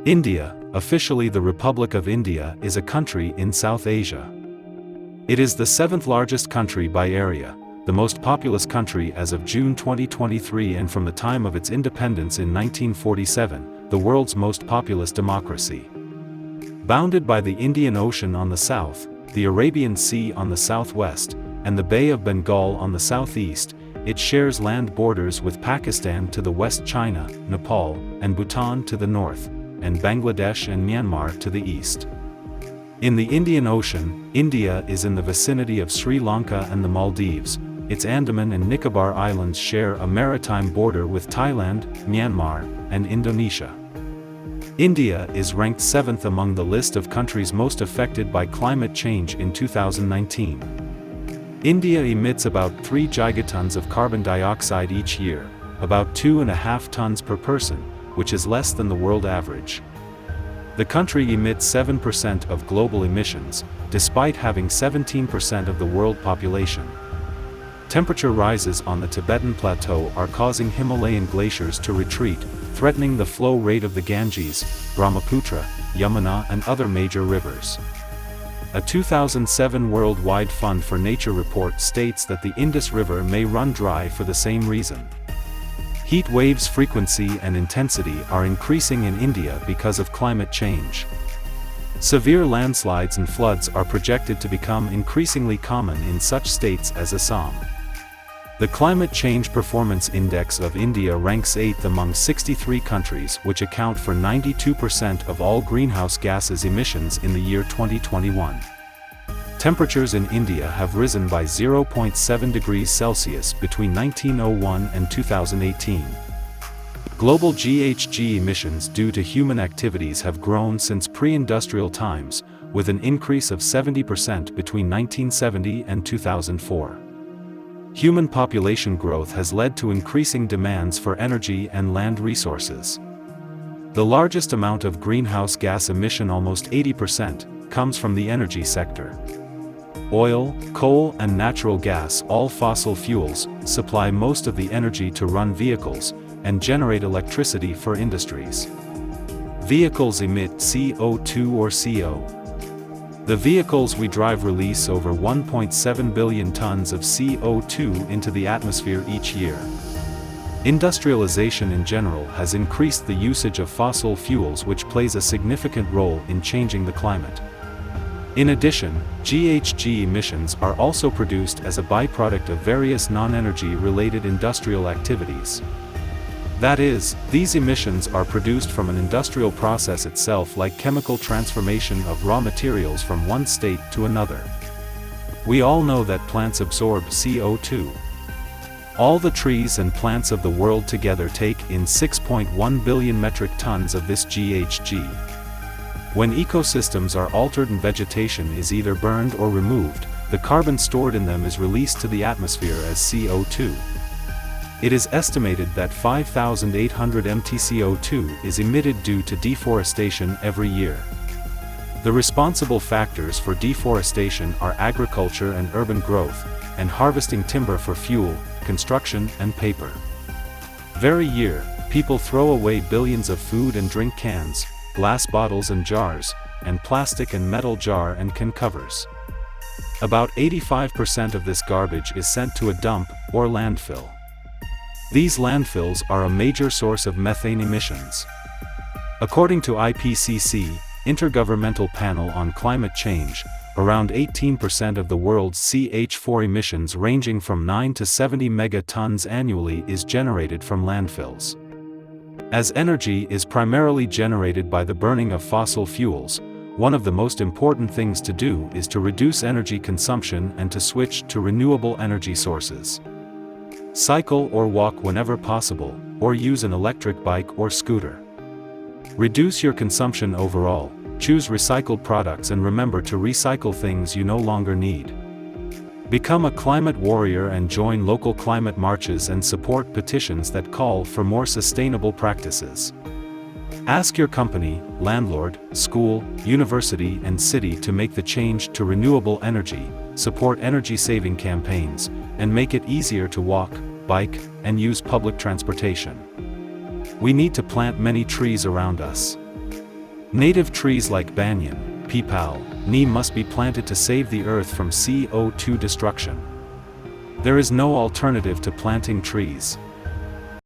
India, officially the Republic of India, is a country in South Asia. It is the seventh largest country by area, the most populous country as of June 2023, and from the time of its independence in 1947, the world's most populous democracy. Bounded by the Indian Ocean on the south, the Arabian Sea on the southwest, and the Bay of Bengal on the southeast, it shares land borders with Pakistan to the west, China, Nepal, and Bhutan to the north, and Bangladesh and Myanmar to the east. In the Indian Ocean, India is in the vicinity of Sri Lanka and the Maldives. Its Andaman and Nicobar Islands share a maritime border with Thailand, Myanmar, and Indonesia. India is ranked 7th among the list of countries most affected by climate change in 2019. India emits about 3 gigatons of carbon dioxide each year, about 2.5 tons per person, which is less than the world average. The country emits 7% of global emissions, despite having 17% of the world population. Temperature rises on the Tibetan Plateau are causing Himalayan glaciers to retreat, threatening the flow rate of the Ganges, Brahmaputra, Yamuna, and other major rivers. A 2007 Worldwide Fund for Nature report states that the Indus River may run dry for the same reason. Heat waves' frequency and intensity are increasing in India because of climate change. Severe landslides and floods are projected to become increasingly common in such states as Assam. The Climate Change Performance Index of India ranks 8th among 63 countries, which account for 92% of all greenhouse gases emissions in the year 2021. Temperatures in India have risen by 0.7 degrees Celsius between 1901 and 2018. Global GHG emissions due to human activities have grown since pre-industrial times, with an increase of 70% between 1970 and 2004. Human population growth has led to increasing demands for energy and land resources. The largest amount of greenhouse gas emission, almost 80%, comes from the energy sector. Oil, coal, and natural gas, all fossil fuels, supply most of the energy to run vehicles and generate electricity for industries. Vehicles emit CO2 or CO. The vehicles we drive release over 1.7 billion tons of CO2 into the atmosphere each year. Industrialization in general has increased the usage of fossil fuels, which plays a significant role in changing the climate. In addition, GHG emissions are also produced as a byproduct of various non-energy related industrial activities. That is, these emissions are produced from an industrial process itself, like chemical transformation of raw materials from one state to another. We all know that plants absorb CO2. All the trees and plants of the world together take in 6.1 billion metric tons of this GHG. When ecosystems are altered and vegetation is either burned or removed, the carbon stored in them is released to the atmosphere as CO2. It is estimated that 5,800 mtCO2 is emitted due to deforestation every year. The responsible factors for deforestation are agriculture and urban growth, and harvesting timber for fuel, construction, and paper. Every year, people throw away billions of food and drink cans, glass bottles and jars, and plastic and metal jar and can covers. About 85% of this garbage is sent to a dump, or landfill. These landfills are a major source of methane emissions. According to IPCC, Intergovernmental Panel on Climate Change, around 18% of the world's CH4 emissions, ranging from 9 to 70 megatons annually, is generated from landfills. As energy is primarily generated by the burning of fossil fuels, one of the most important things to do is to reduce energy consumption and to switch to renewable energy sources. Cycle or walk whenever possible, or use an electric bike or scooter. Reduce your consumption overall, choose recycled products, and remember to recycle things you no longer need. Become a climate warrior and join local climate marches and support petitions that call for more sustainable practices. Ask your company, landlord, school, university, and city to make the change to renewable energy, support energy-saving campaigns, and make it easier to walk, bike, and use public transportation. We need to plant many trees around us. Native trees like banyan, peepal, neem must be planted to save the earth from CO2 destruction. There is no alternative to planting trees.